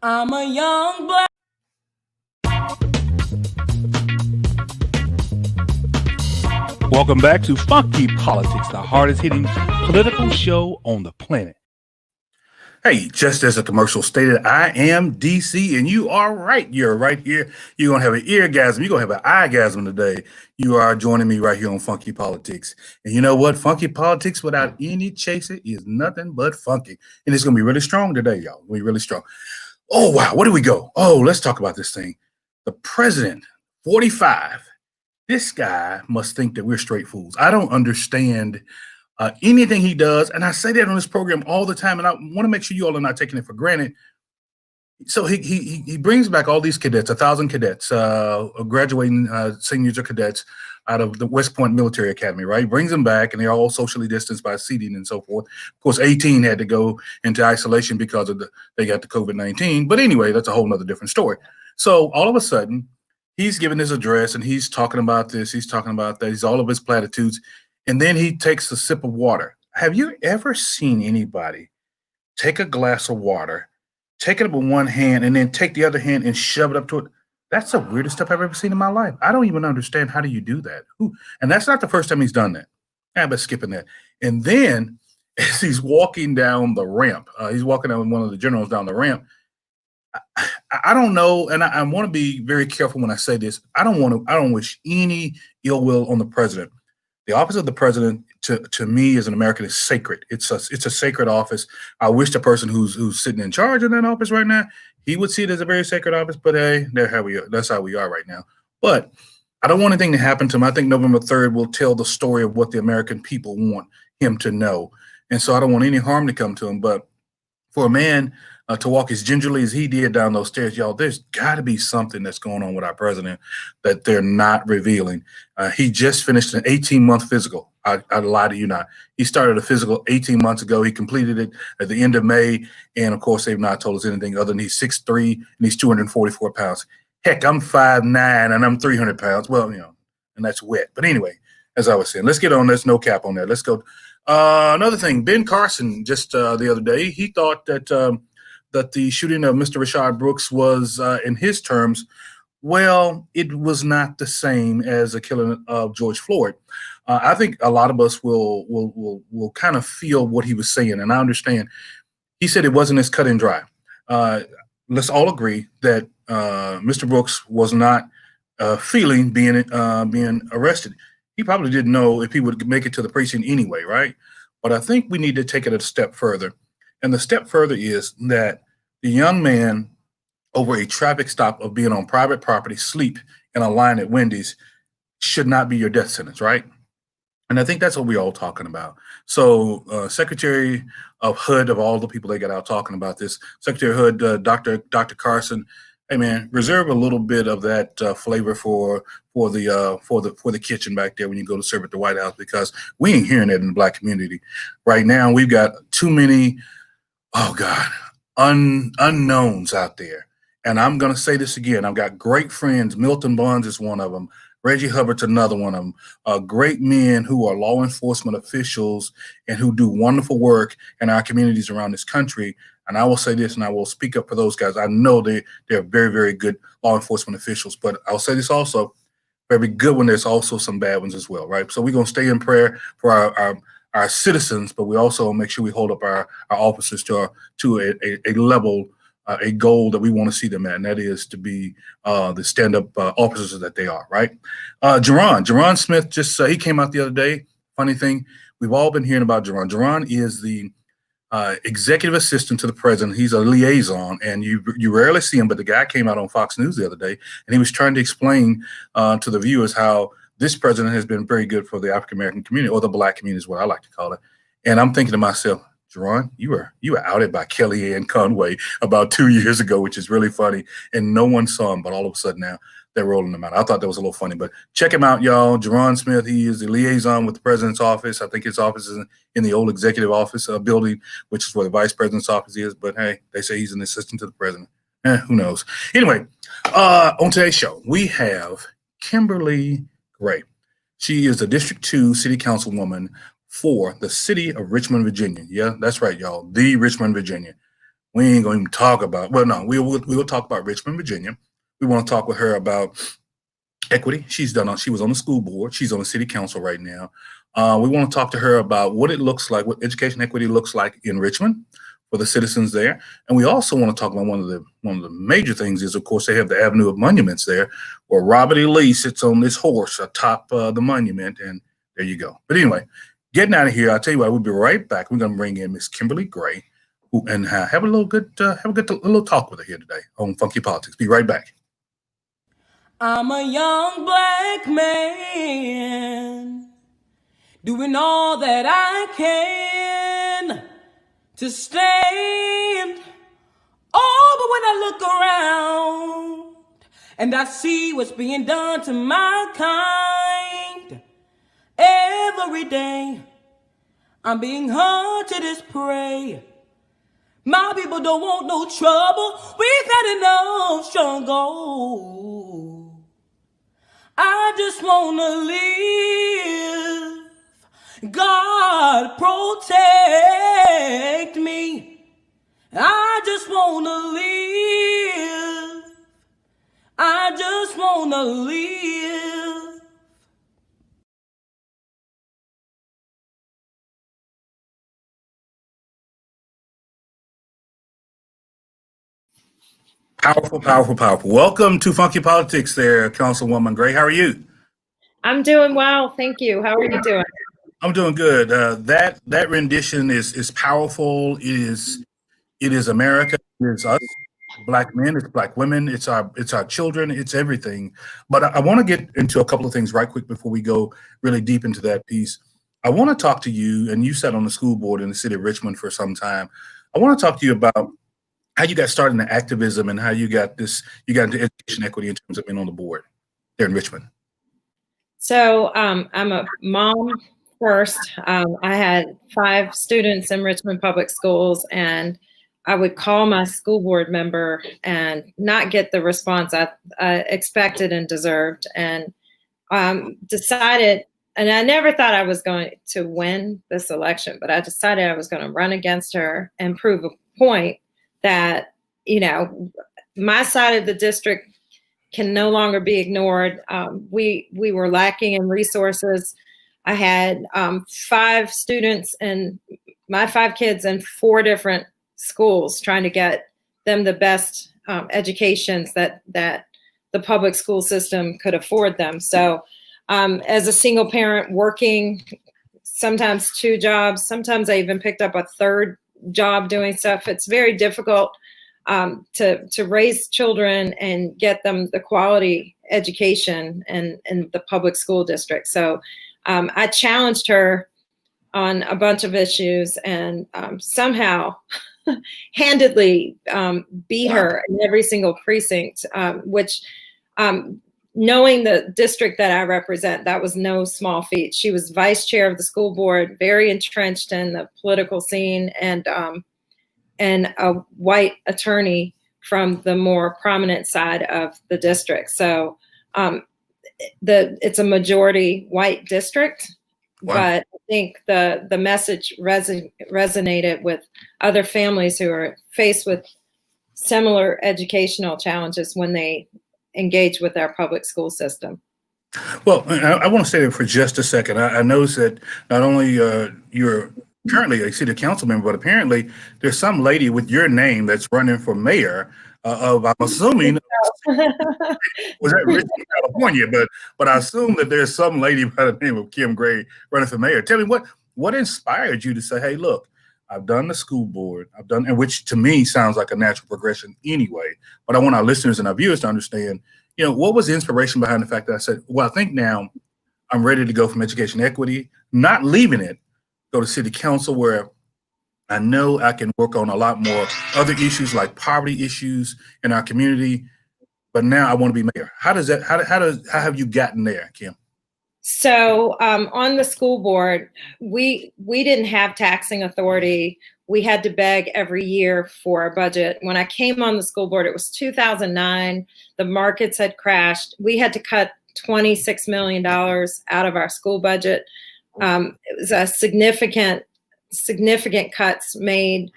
I'm a young black. Welcome back to Funky Politics, the hardest hitting political show on the planet. Hey, just as the commercial stated, I am DC, and you are right. You're right here. You're going to have an eargasm. You're going to have an eyegasm today. You are joining me right here on Funky Politics. And you know what? Funky Politics without any chaser is nothing but funky. And it's going to be really strong today, y'all. It's going to be really strong. Oh, wow. Where do we go? Oh, let's talk about this thing. The president, 45. This guy must think that we're straight fools. I don't understand anything he does. And I say that on this program all the time. And I want to make sure you all are not taking it for granted. So he brings back all these cadets, 1,000 cadets, graduating seniors or cadets out of the West Point Military Academy, right? He brings them back, and they're all socially distanced by seating and so forth. Of course, 18 had to go into isolation because of they got the COVID-19. But anyway, that's a whole nother different story. So all of a sudden, he's giving his address, and he's talking about this, he's talking about that, he's all of his platitudes, and then he takes a sip of water. Have you ever seen anybody take a glass of water, take it up with one hand, and then take the other hand and shove it up to it? That's the weirdest stuff I've ever seen in my life. I don't even understand, how do you do that? And that's not the first time he's done that. But skipping that. And then as he's walking down the ramp, he's walking down with one of the generals down the ramp. I don't know, and I want to be very careful when I say this. I don't wish any ill will on the president. The office of the president, to me, as an American, is sacred. It's a sacred office. I wish the person who's sitting in charge of that office right now, he would see it as a very sacred office. But hey, that's how we are right now. But I don't want anything to happen to him. I think November 3rd will tell the story of what the American people want him to know, and so I don't want any harm to come to him. But for a man to walk as gingerly as he did down those stairs, y'all, there's got to be something that's going on with our president that they're not revealing. He just finished an 18-month physical. I lie to you not. He started a physical 18 months ago. He completed it at the end of May. And, of course, they've not told us anything other than he's 6'3", and he's 244 pounds. Heck, I'm 5'9", and I'm 300 pounds. Well, and that's wet. But anyway, as I was saying, let's get on this. No cap on that. Let's go. Another thing, Ben Carson, just the other day, he thought that the shooting of Mr. Rayshard Brooks was, in his terms, well, it was not the same as the killing of George Floyd. I think a lot of us will kind of feel what he was saying, and I understand. He said it wasn't as cut and dry. Let's all agree that Mr. Brooks was not feeling being arrested. He probably didn't know if he would make it to the precinct anyway, right? But I think we need to take it a step further. And the step further is that the young man, over a traffic stop of being on private property, sleep in a line at Wendy's, should not be your death sentence, right? And I think that's what we're all talking about. So Secretary of HUD, of all the people they got out talking about this, Secretary of HUD, Dr. Carson, hey man, reserve a little bit of that flavor for the kitchen back there when you go to serve at the White House, because we ain't hearing that in the Black community right now. We've got too many, oh God, unknowns out there. And I'm going to say this again. I've got great friends. Milton Bonds is one of them. Reggie Hubbard's another one of them. Great men who are law enforcement officials and who do wonderful work in our communities around this country. And I will say this, and I will speak up for those guys. I know they're very, very good law enforcement officials. But I'll say this also, for every good one, there's also some bad ones as well, right? So we're going to stay in prayer for our citizens, but we also make sure we hold up our officers to a level, a goal that we want to see them at, and that is to be the stand-up officers that they are, right? Jerron Smith, just he came out the other day. Funny thing, we've all been hearing about Jerron. Jerron is the executive assistant to the president. He's a liaison, and you rarely see him, but the guy came out on Fox News the other day, and he was trying to explain to the viewers how this president has been very good for the African-American community, or the Black community is what I like to call it. And I'm thinking to myself, Jerron, you were outed by Kellyanne Conway about 2 years ago, which is really funny. And no one saw him, but all of a sudden now they're rolling him out. I thought that was a little funny, but check him out, y'all. Jerron Smith, he is the liaison with the president's office. I think his office is in the old executive office building, which is where the vice president's office is. But hey, they say he's an assistant to the president. Who knows? Anyway, on today's show, we have Kimberly Gray. She is the District 2 City Councilwoman for the city of Richmond, Virginia. Yeah, that's right, y'all. The Richmond, Virginia. We ain't going to even talk about, well, no, we will talk about Richmond, Virginia. We want to talk with her about equity. She was on the school board. She's on the city council right now. We want to talk to her about what it looks like, what education equity looks like in Richmond for the citizens there. And we also want to talk about one of the major things is, of course, they have the Avenue of Monuments there, where Robert E. Lee sits on this horse atop the monument, and there you go. But anyway, getting out of here, I'll tell you what, we'll be right back. We're going to bring in Miss Kimberly Gray, and have a little talk with her here today on Funky Politics. Be right back. I'm a young black man doing all that I can to stand. Oh, but when I look around and I see what's being done to my kind, every day I'm being hunted as prey. My people don't want no trouble. We've had enough struggle. I just wanna live. God protect me. I just wanna live. I just wanna live. Powerful, powerful, powerful. Welcome to Funky Politics there, Councilwoman Gray. How are you? I'm doing well, thank you. How are you doing? I'm doing good. That rendition is powerful. It is America. It is us, black men. It's black women. It's our children. It's everything. But I want to get into a couple of things right quick before we go really deep into that piece. I want to talk to you, and you sat on the school board in the city of Richmond for some time. I want to talk to you about how you got started in activism and how you got into education equity in terms of being on the board there in Richmond. So I'm a mom first. I had 5 students in Richmond Public Schools, and I would call my school board member and not get the response I expected and deserved, and decided, and I never thought I was going to win this election, but I decided I was going to run against her and prove a point that, my side of the district can no longer be ignored. We were lacking in resources. I had 5 students and my 5 kids in 4 different schools, trying to get them the best educations that the public school system could afford them. So as a single parent working sometimes 2 jobs, sometimes I even picked up a 3rd job doing stuff. It's very difficult to raise children and get them the quality education in the public school district. So I challenged her on a bunch of issues and somehow handedly beat her in every single precinct, which knowing the district that I represent, that was no small feat. She was vice chair of the school board, very entrenched in the political scene, and a white attorney from the more prominent side of the district. So it's a majority white district, wow. But I think the message resonated with other families who are faced with similar educational challenges when they engage with our public school system. Well, I want to stay there for just a second. I noticed that not only you're currently a city council member, but apparently there's some lady with your name that's running for mayor of, I'm assuming, was that Richmond, California, but I assume that there's some lady by the name of Kim Gray running for mayor. Tell me what inspired you to say, hey, look, I've done the school board, and which to me sounds like a natural progression anyway, but I want our listeners and our viewers to understand, what was the inspiration behind the fact that I said, well, I think now I'm ready to go from education equity, not leaving it, go to city council where I know I can work on a lot more other issues like poverty issues in our community, but now I want to be mayor. How have you gotten there, Kim? So on the school board, we didn't have taxing authority. We had to beg every year for a budget. When I came on the school board, it was 2009. The markets had crashed. We had to cut $26 million out of our school budget. It was a significant cuts made.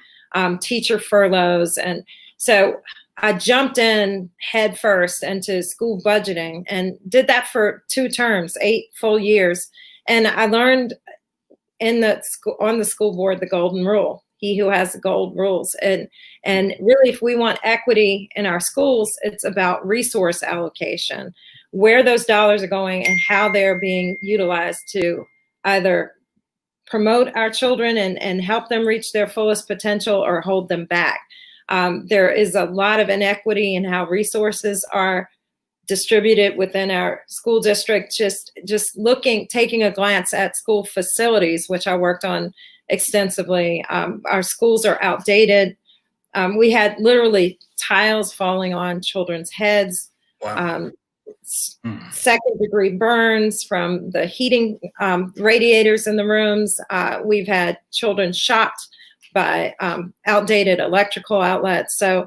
teacher furloughs. And so I jumped in head first into school budgeting and did that for 2 terms, 8 full years. And I learned on the school board, the golden rule: he who has the gold rules. And really, if we want equity in our schools, it's about resource allocation, where those dollars are going and how they're being utilized to either promote our children and help them reach their fullest potential or hold them back. There is a lot of inequity in how resources are distributed within our school district. Just taking a glance at school facilities, which I worked on extensively. Our schools are outdated. We had literally tiles falling on children's heads. Wow. Second-degree burns from the heating radiators in the rooms. We've had children shocked by outdated electrical outlets. So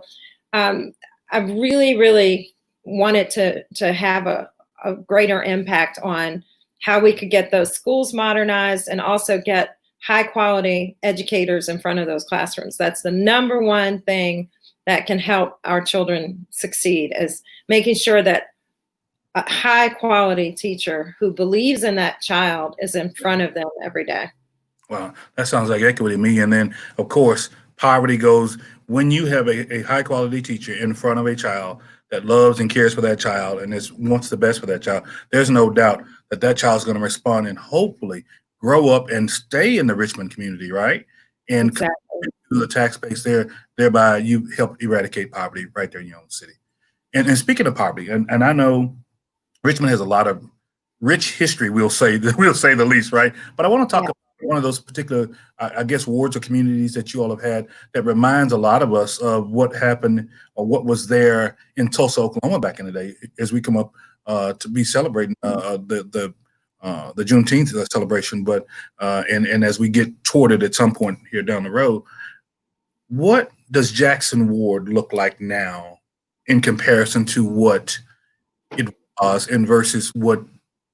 I really, really wanted to have a greater impact on how we could get those schools modernized and also get high-quality educators in front of those classrooms. That's the number one thing that can help our children succeed, is making sure that a high-quality teacher who believes in that child is in front of them every day. Wow, that sounds like equity to me. And then, of course, poverty goes when you have a high-quality teacher in front of a child that loves and cares for that child and wants the best for that child. There's no doubt that child's going to respond and hopefully grow up and stay in the Richmond community, right? And exactly. To the tax base there, thereby you help eradicate poverty right there in your own city. And speaking of poverty, and I know Richmond has a lot of rich history, we'll say the least, right? But I want to talk about one of those particular, I guess, wards or communities that you all have had that reminds a lot of us of what happened or what was there in Tulsa, Oklahoma back in the day, as we come up to be celebrating the Juneteenth celebration. But and as we get toward it at some point here down the road, what does Jackson Ward look like now in comparison to what it was and versus what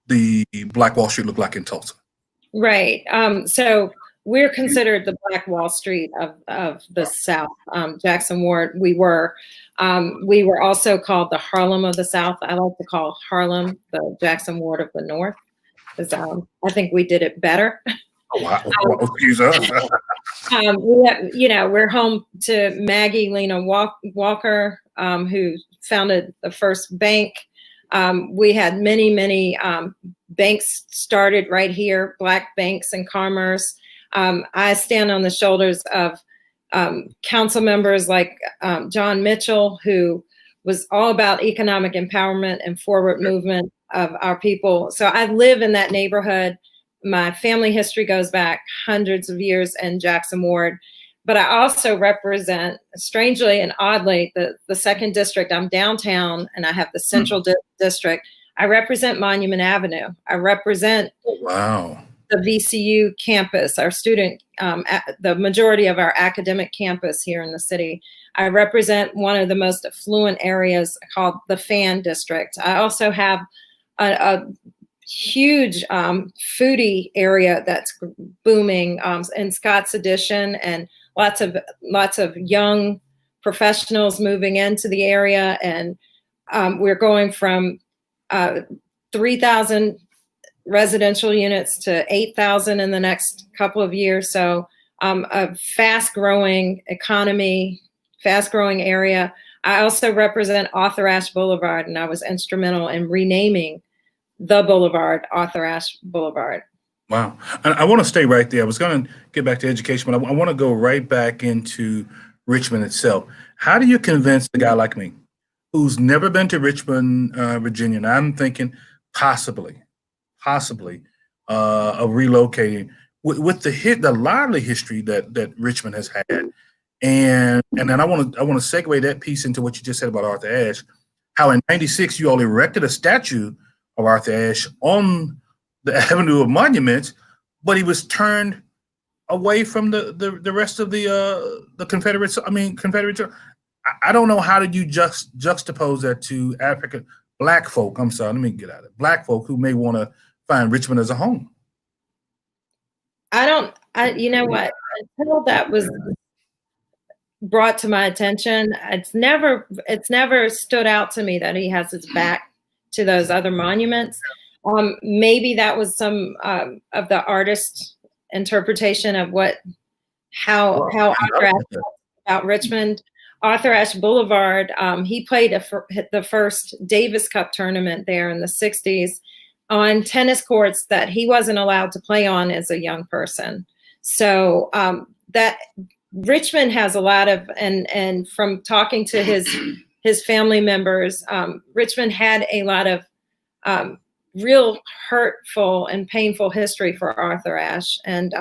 the Black Wall Street looked like in Tulsa? Right. So we're considered the Black Wall Street of the South. Jackson Ward, we were also called the Harlem of the South. I like to call Harlem the Jackson Ward of the North, because I think we did it better. Oh, wow. Excuse us. We're home to Maggie Lena Walker, who founded the first bank. We had many banks started right here, Black banks and commerce. I stand on the shoulders of council members like John Mitchell, who was all about economic empowerment and forward movement of our people. So I live in that neighborhood. My family history goes back hundreds of years in Jackson Ward. But I also represent, strangely and oddly, the second district. I'm downtown, and I have the central district. I represent Monument Avenue. I represent the VCU campus, our student, the majority of our academic campus here in the city. I represent one of the most affluent areas called the Fan District. I also have a huge foodie area that's booming in Scott's Addition, and lots of young professionals moving into the area. And we're going from 3,000 residential units to 8,000 in the next couple of years. So a fast-growing economy, fast-growing area. I also represent Arthur Ashe Boulevard, and I was instrumental in renaming the boulevard Arthur Ashe Boulevard. Wow. I want to stay right there. I was going to get back to education, but I want to go right back into Richmond itself. How do you convince a guy like me who's never been to Richmond, Virginia, and I'm thinking possibly of relocating with the lively history that Richmond has had? And then I want to segue that piece into what you just said about Arthur Ashe, how in '96 you all erected a statue of Arthur Ashe on the Avenue of Monuments, but he was turned away from the rest of the Confederates. Confederates. I don't know, how did you juxtapose that to Black folk? I'm sorry, let me get at it. Black folk who may want to find Richmond as a home. You know what? Until that was brought to my attention. It's never stood out to me that he has his back to those other monuments. Maybe that was some of the artist's interpretation of how Arthur Ashe felt about Richmond. Arthur Ashe Boulevard, he played the first Davis Cup tournament there in the 60s on tennis courts that he wasn't allowed to play on as a young person. So that Richmond has a lot of, and from talking to his family members, Richmond had a lot of real hurtful and painful history for Arthur Ashe, and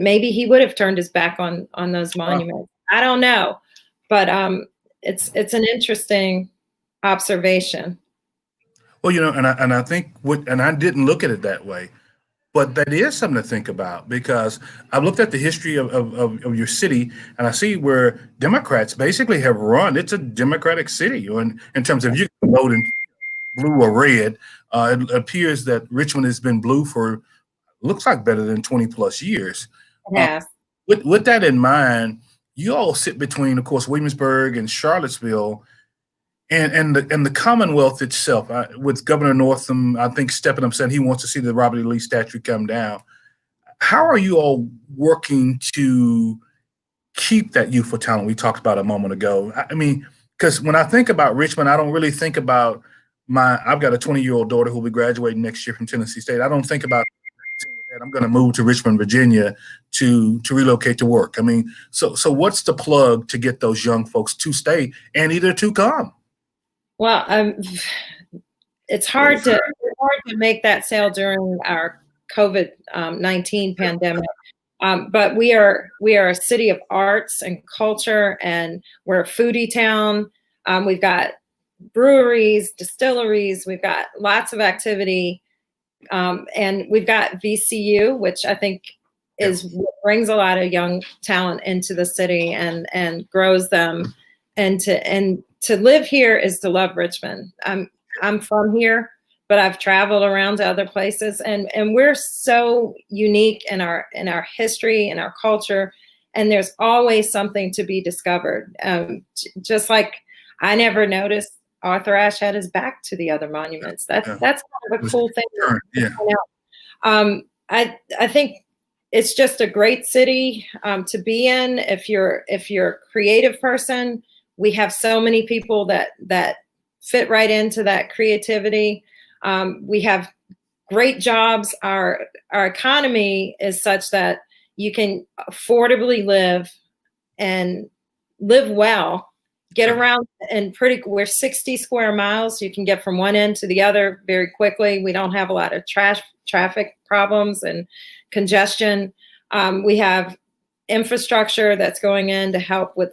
maybe he would have turned his back on those monuments. I don't know, but it's an interesting observation. Well, and I think and I didn't look at it that way, but that is something to think about, because I've looked at the history of your city, and I see where Democrats basically have run. It's a Democratic city, in terms of you can vote in blue or red. It appears that Richmond has been blue for, looks like, better than 20 plus years. Yes. With that in mind, you all sit between, of course, Williamsburg and Charlottesville, and the Commonwealth itself, with Governor Northam, I think, stepping up, saying he wants to see the Robert E. Lee statue come down. How are you all working to keep that youthful talent we talked about a moment ago? I mean, because when I think about Richmond, I don't really think about I've got a 20-year-old daughter who will be graduating next year from Tennessee State. I don't think about I'm going to move to Richmond, Virginia to relocate to work. I mean, so what's the plug to get those young folks to stay and either to come? Well, it's hard to make that sale during our COVID-19 pandemic. But we are a city of arts and culture, and we're a foodie town. We've got breweries, distilleries. We've got lots of activity. And we've got VCU, which I think brings a lot of young talent into the city and grows them. And to live here is to love Richmond. I'm from here, but I've traveled around to other places, and we're so unique in our history and our culture, and there's always something to be discovered. Just like I never noticed Arthur Ashe had his back to the other monuments. That's kind of a cool thing. Yeah. I think it's just a great city to be in. If you're a creative person, we have so many people that fit right into that creativity. We have great jobs. Our economy is such that you can affordably live and live well. Get around we're 60 square miles. You can get from one end to the other very quickly. We don't have a lot of traffic problems and congestion. We have infrastructure that's going in to help with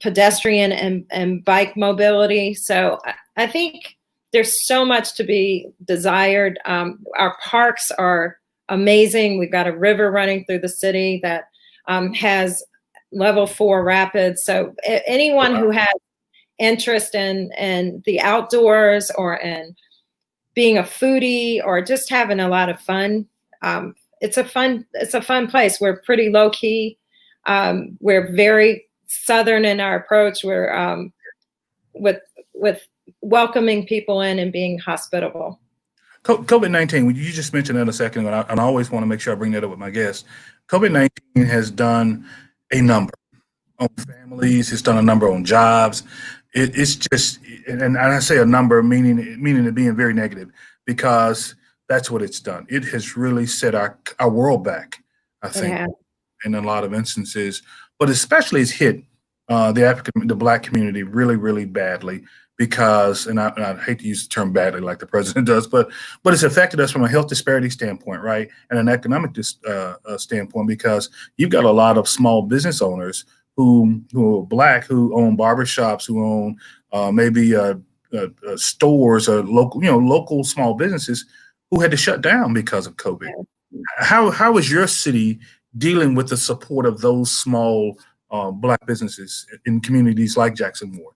pedestrian and bike mobility. So I think there's so much to be desired. Our parks are amazing. We've got a river running through the city that has level 4 rapids. So anyone who has interest in the outdoors or in being a foodie or just having a lot of fun, it's a fun place. We're pretty low key. We're very Southern in our approach. We're with welcoming people in and being hospitable. COVID-19, you just mentioned that a second ago, and I always want to make sure I bring that up with my guests. COVID-19 has done a number on families. It's done a number on jobs. It's just, and I say a number meaning it being very negative, because that's what it's done. It has really set our world back, I think, in a lot of instances. But especially it's hit the Black community really, really badly, because, and I hate to use the term badly like the president does, but it's affected us from a health disparity standpoint, right, and an economic standpoint, because you've got a lot of small business owners who are Black, who own barbershops, who own maybe stores or local small businesses who had to shut down because of COVID. How is your city dealing with the support of those small Black businesses in communities like Jackson Ward?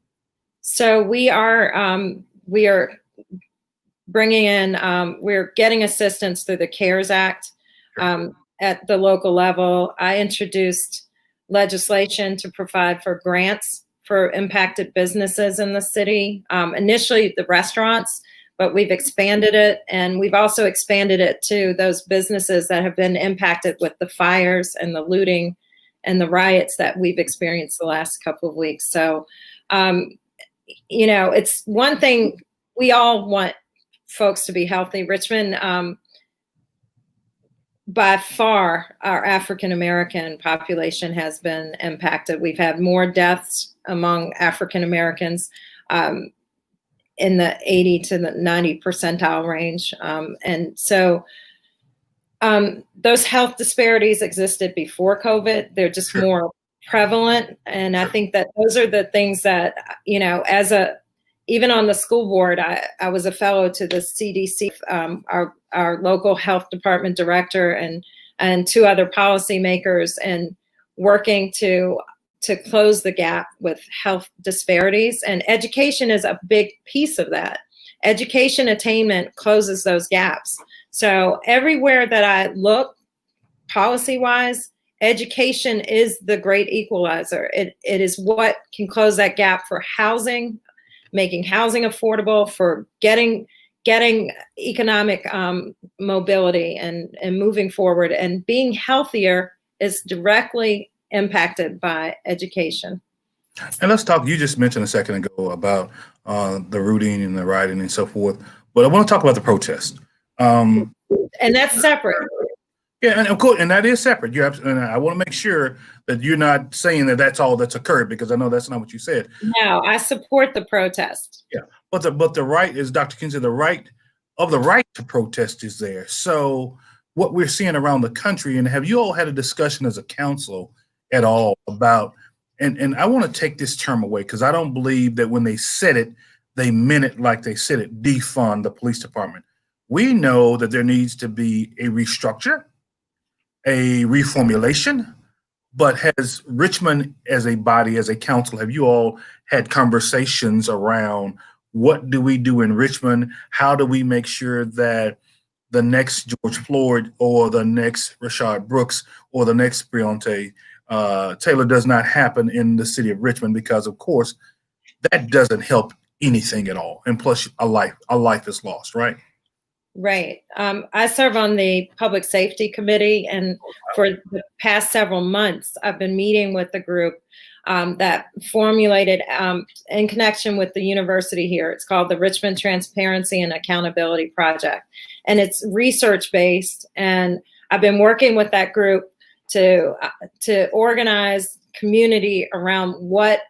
So we are bringing in, we're getting assistance through the CARES Act at the local level. I introduced legislation to provide for grants for impacted businesses in the city. Initially the restaurants, but we've expanded it, and we've also expanded it to those businesses that have been impacted with the fires and the looting and the riots that we've experienced the last couple of weeks. So, it's one thing, we all want folks to be healthy. Richmond, by far, our African-American population has been impacted. We've had more deaths among African-Americans in the 80 to the 90 percentile range. And so those health disparities existed before COVID. They're just more prevalent. And I think that those are the things that, even on the school board, I was a fellow to the CDC, our local health department director and two other policymakers, and working to close the gap with health disparities. And education is a big piece of that. Education attainment closes those gaps. So everywhere that I look, policy-wise, education is the great equalizer. It is what can close that gap for housing, making housing affordable, for getting economic mobility and moving forward. And being healthier is directly impacted by education. And let's talk, you just mentioned a second ago about the looting and the rioting and so forth, but I want to talk about the protest. And that's separate. Yeah, and of course, and that is separate. And I want to make sure that you're not saying that that's all that's occurred, because I know that's not what you said. No, I support the protest. Yeah, but the right, as Dr. King said, the right to protest is there. So what we're seeing around the country, and have you all had a discussion as a council at all about, and I want to take this term away because I don't believe that when they said it, they meant it like they said it, defund the police department. We know that there needs to be a restructure, a reformulation, but has Richmond as a body, as a council, have you all had conversations around what do we do in Richmond? How do we make sure that the next George Floyd or the next Rashad Brooks or the next Breonna Taylor does not happen in the city of Richmond? Because of course, that doesn't help anything at all. And plus a life is lost, right? Right. I serve on the Public Safety Committee, and for the past several months, I've been meeting with the group that formulated in connection with the university here. It's called the Richmond Transparency and Accountability Project, and it's research-based. And I've been working with that group to organize community around what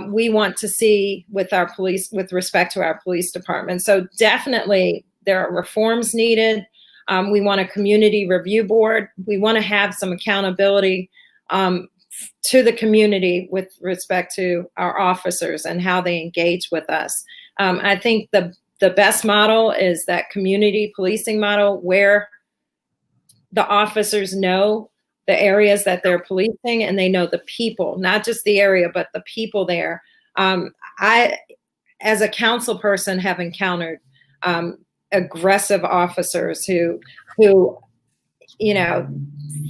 we want to see with our police, with respect to our police department. So definitely, there are reforms needed. We want a community review board. We want to have some accountability to the community with respect to our officers and how they engage with us. I think the best model is that community policing model, where the officers know the areas that they're policing and they know the people, not just the area, but the people there. I, as a council person, have encountered aggressive officers who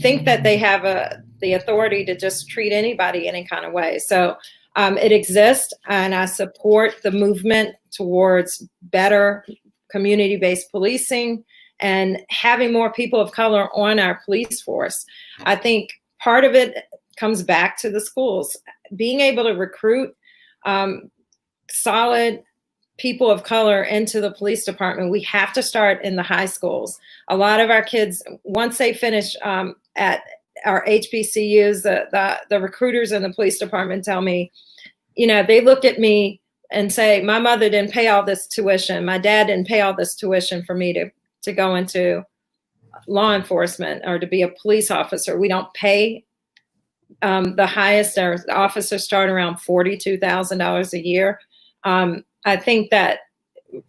think that they have the authority to just treat anybody any kind of way. So it exists, and I support the movement towards better community-based policing and having more people of color on our police force. I think part of it comes back to the schools, being able to recruit solid people of color into the police department. We have to start in the high schools. A lot of our kids, once they finish at our HBCUs, the recruiters in the police department tell me, they look at me and say, my mother didn't pay all this tuition. My dad didn't pay all this tuition for me to go into law enforcement or to be a police officer. We don't pay the highest. Our officers start around $42,000 a year. I think that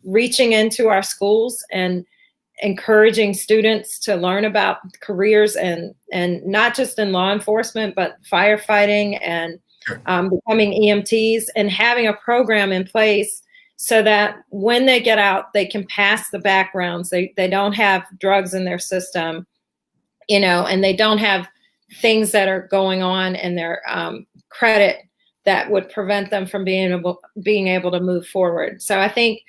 reaching into our schools and encouraging students to learn about careers and not just in law enforcement, but firefighting and becoming EMTs, and having a program in place so that when they get out, they can pass the backgrounds. They don't have drugs in their system, and they don't have things that are going on in their credit that would prevent them from being able to move forward. So I think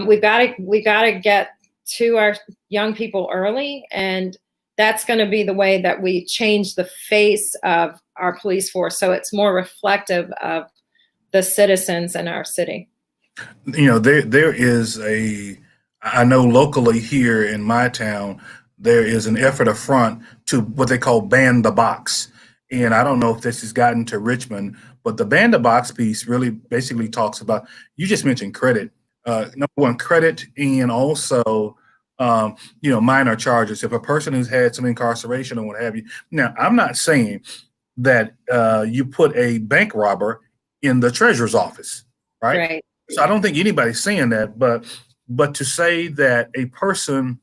we got to get to our young people early, and that's going to be the way that we change the face of our police force, so it's more reflective of the citizens in our city. You know, there is I know locally here in my town, there is an effort afront to what they call ban the box. And I don't know if this has gotten to Richmond, but the ban the box piece really basically talks about, you just mentioned credit. Number one, credit, and also, minor charges. If a person who's had some incarceration or what have you. Now, I'm not saying that you put a bank robber in the treasurer's office, right? Right. So I don't think anybody's saying that, but to say that a person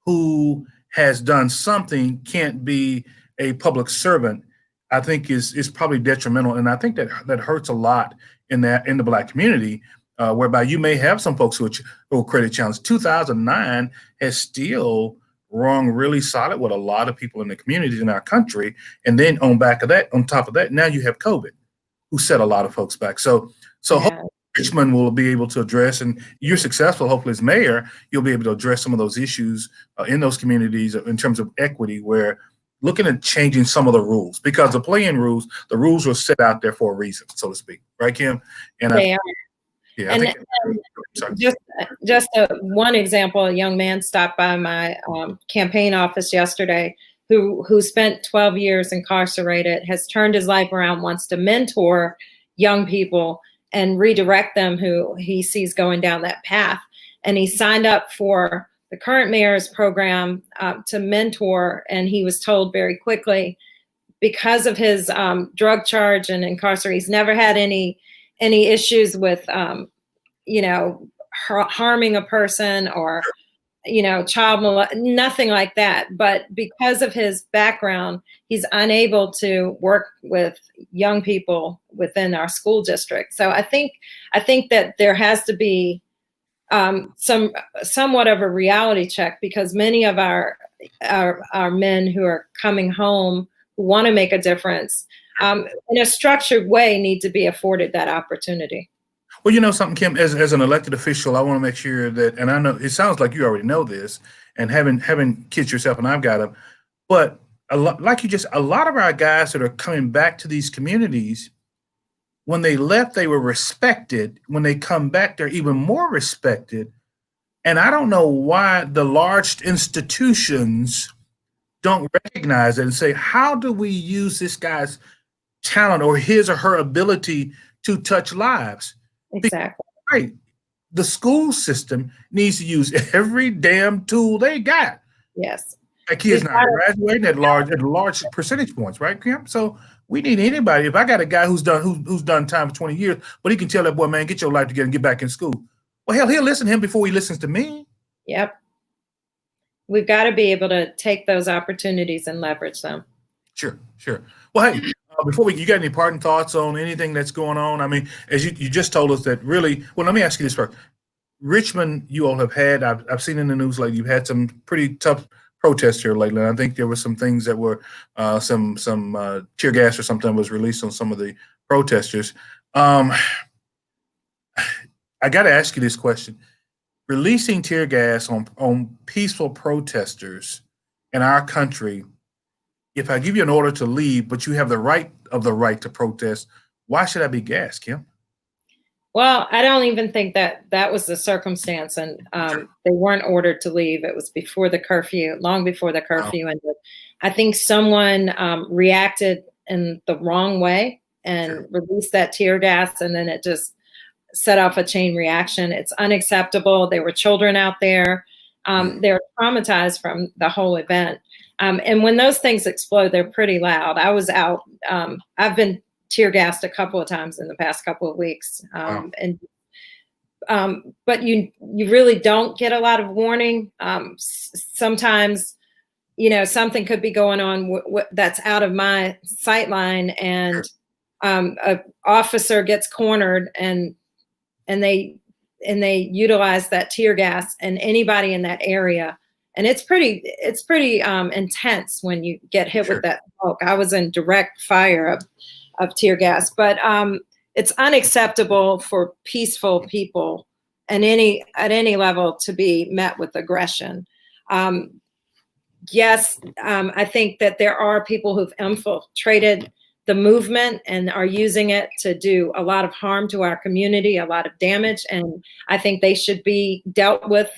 who has done something can't be a public servant, I think is probably detrimental, and I think that hurts a lot in the Black community, whereby you may have some folks who are credit challenged. 2009 has still rung really solid with a lot of people in the communities in our country, and then on top of that, now you have COVID, who set a lot of folks back. So Yeah. Richmond will be able to address, and you're successful, hopefully as mayor, you'll be able to address some of those issues in those communities in terms of equity, where looking at changing some of the rules, because the rules were set out there for a reason, so to speak. Right, Kim? And They are. yeah, And, I think, sorry. just one example, a young man stopped by my campaign office yesterday who spent 12 years incarcerated, has turned his life around, wants to mentor young people and redirect them who he sees going down that path. And he signed up for the current mayor's program to mentor, and he was told very quickly, because of his drug charge and incarceration, he's never had any issues with harming a person or child nothing like that. But because of his background, he's unable to work with young people within our school district. So I think that there has to be somewhat of a reality check, because many of our men who are coming home who want to make a difference in a structured way need to be afforded that opportunity. Well, you know something, Kim, as an elected official, I want to make sure that, and I know it sounds like you already know this, and having kids yourself, and I've got them, but a lot of our guys that are coming back to these communities, when they left, they were respected. When they come back, they're even more respected. And I don't know why the large institutions don't recognize it and say, how do we use this guy's talent or his or her ability to touch lives? Exactly. Right. The school system needs to use every damn tool they got. Yes. Like kids not graduating at large percentage points, right, Kim? So we need anybody. If I got a guy who's done time for 20 years, but he can tell that boy, man, get your life together and get back in school. Well, hell, he'll listen to him before he listens to me. Yep. We've got to be able to take those opportunities and leverage them. Sure. Well, hey, before you got any parting thoughts on anything that's going on? I mean, as you just told us that really, well, let me ask you this first. Richmond, you all have had, I've seen in the news lately, you've had some pretty tough protests here lately. And I think there were some things that were some tear gas or something was released on some of the protesters. I got to ask you this question. Releasing tear gas on peaceful protesters in our country, if I give you an order to leave, but you have the right to protest, why should I be gassed, Kim? Well, I don't even think that was the circumstance, and they weren't ordered to leave. It was before the curfew, long before the curfew ended. I think someone reacted in the wrong way and released that tear gas, and then it just set off a chain reaction. It's unacceptable. There were children out there. They were traumatized from the whole event. And when those things explode, they're pretty loud. I was out. I've been tear gassed a couple of times in the past couple of weeks. But you really don't get a lot of warning. Sometimes, something could be going on that's out of my sight line, and an officer gets cornered, and they utilize that tear gas, and anybody in that area And it's pretty intense when you get hit with that smoke. I was in direct fire of tear gas, but it's unacceptable for peaceful people at any level to be met with aggression. Yes, I think that there are people who've infiltrated the movement and are using it to do a lot of harm to our community, a lot of damage, and I think they should be dealt with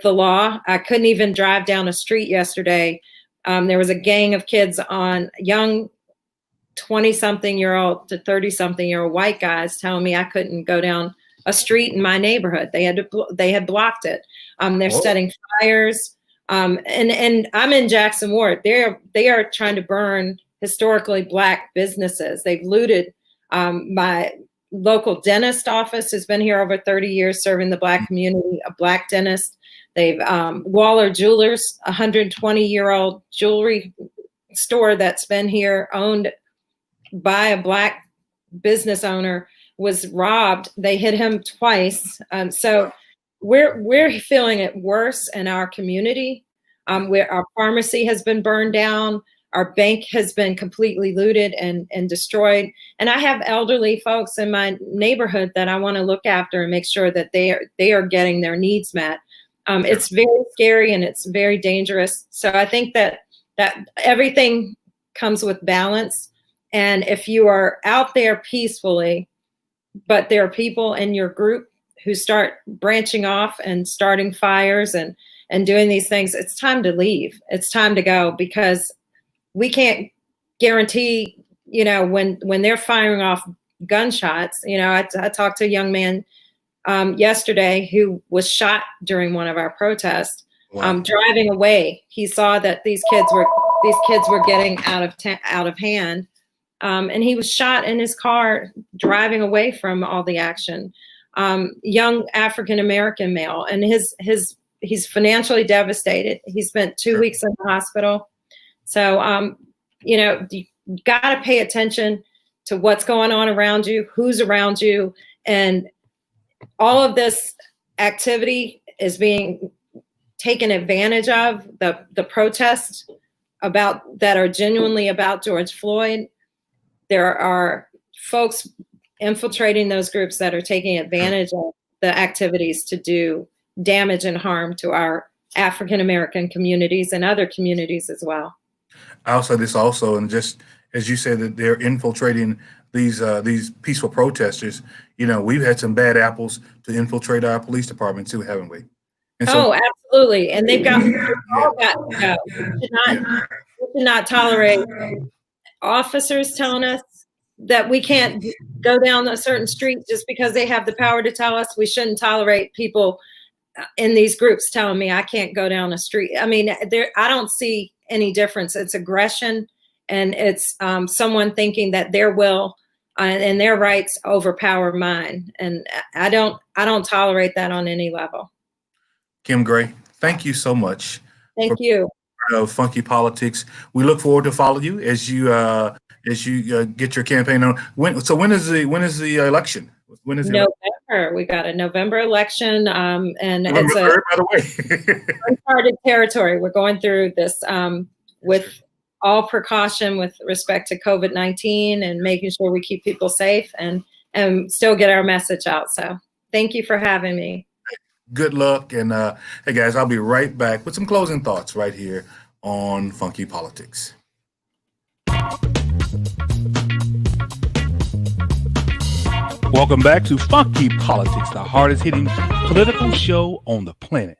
the law. I couldn't even drive down a street yesterday. There was a gang of kids, on young 20-something-year-old to 30-something-year-old white guys, telling me I couldn't go down a street in my neighborhood. They had blocked it. They're setting fires. And I'm in Jackson Ward. They are trying to burn historically Black businesses. They've looted my local dentist office, has been here over 30 years serving the Black community, a Black dentist. They've Waller Jewelers, 120-year-old jewelry store that's been here, owned by a Black business owner, was robbed. They hit him twice. So we're feeling it worse in our community. Where our pharmacy has been burned down, our bank has been completely looted and destroyed. And I have elderly folks in my neighborhood that I want to look after and make sure that they are getting their needs met. It's very scary and it's very dangerous. So I think that everything comes with balance. And if you are out there peacefully, but there are people in your group who start branching off and starting fires and doing these things, it's time to leave. It's time to go, because we can't guarantee, when they're firing off gunshots. I talked to a young man yesterday who was shot during one of our protests. Wow. Driving away. He saw that these kids were getting out of hand. And he was shot in his car driving away from all the action. Young African-American male, and he's financially devastated. He spent 2 weeks in the hospital. So, you got to pay attention to what's going on around you, who's around you. And all of this activity is being taken advantage of. The protests that are genuinely about George Floyd. There are folks infiltrating those groups that are taking advantage of the activities to do damage and harm to our African-American communities and other communities as well. I'll say this also, and just as you said that they're infiltrating these peaceful protesters, we've had some bad apples to infiltrate our police department too, haven't we? And so, absolutely. And they've all got to go. We should not tolerate officers telling us that we can't go down a certain street just because they have the power to tell us. We shouldn't tolerate people in these groups telling me I can't go down a street. I mean, I don't see any difference. It's aggression, and it's someone thinking that their will and their rights overpower mine. And I don't tolerate that on any level. Kim Gray, thank you so much. Thank you. Funky Politics. We look forward to follow you as you get your campaign on. When is the election? When is November? We got a November election, and it's by the way, uncharted territory. We're going through this with all precaution with respect to COVID-19 and making sure we keep people safe and still get our message out. So thank you for having me. Good luck. And hey guys, I'll be right back with some closing thoughts right here on Funky Politics. Welcome back to Funky Politics, the hardest hitting political show on the planet.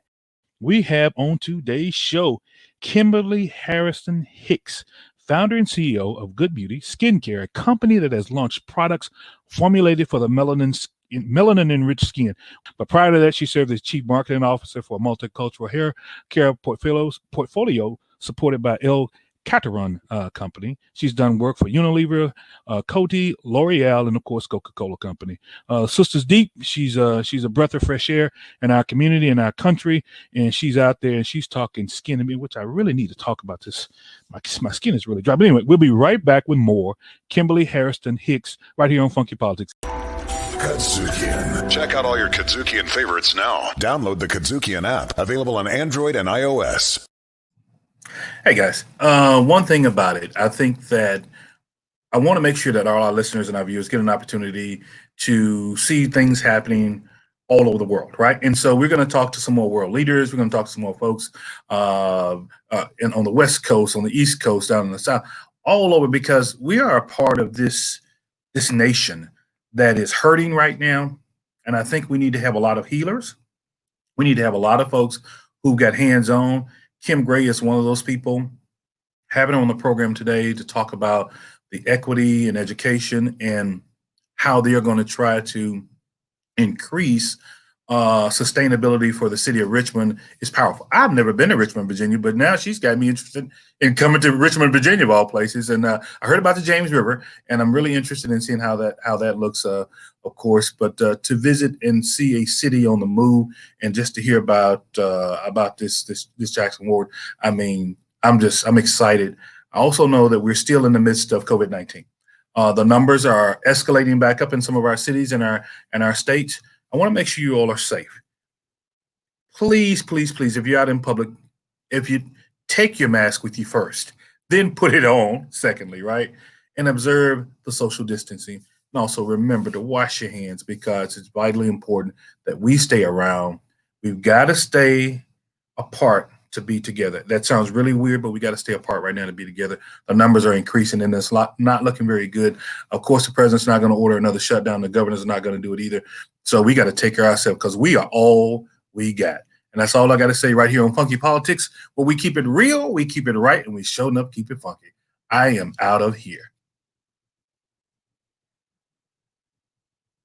We have on today's show Kimberly Harrison Hicks, founder and CEO of Good Beauty Skincare, a company that has launched products formulated for the melanin-enriched skin. But prior to that, she served as Chief Marketing Officer for a multicultural hair care portfolio supported by El Cateron company. She's done work for Unilever, Coty, L'Oreal, and of course Coca-Cola company. Sisters Deep, she's a breath of fresh air in our community and our country, and she's out there and she's talking skin to me, which I really need to talk about this. My skin is really dry. But anyway, we'll be right back with more Kimberly Harrison Hicks right here on Funky Politics. Kadzukian. Check out all your Kadzukian favorites now. Download the Kadzukian app, available on Android and iOS. Hey guys, one thing about it, I think that I want to make sure that all our listeners and our viewers get an opportunity to see things happening all over the world, right? And so we're going to talk to some more world leaders. We're going to talk to some more folks on the West Coast, on the East Coast, down in the South, all over, because we are a part of this nation that is hurting right now. And I think we need to have a lot of healers. We need to have a lot of folks who got hands-on. Kim Gray is one of those people. Having her on the program today to talk about the equity in education and how they are going to try to increase sustainability for the city of Richmond is powerful. I've never been to Richmond, Virginia, but now she's got me interested in coming to Richmond, Virginia, of all places. And I heard about the James River, and I'm really interested in seeing how that looks, of course. But to visit and see a city on the move, and just to hear about this Jackson Ward, I mean, I'm excited. I also know that we're still in the midst of COVID-19. The numbers are escalating back up in some of our cities and our states. I want to make sure you all are safe. Please, please, please, if you're out in public, if you take your mask with you first, then put it on, secondly, right? And observe the social distancing. And also remember to wash your hands, because it's vitally important that we stay around. We've got to stay apart to be together. That sounds really weird, but we got to stay apart right now to be together. The numbers are increasing, and it's not looking very good. Of course, the president's not going to order another shutdown. The governor's not going to do it either. So we got to take care of ourselves, because we are all we got. And that's all I got to say right here on Funky Politics, where we keep it real, we keep it right, and we show up, keep it funky. I am out of here.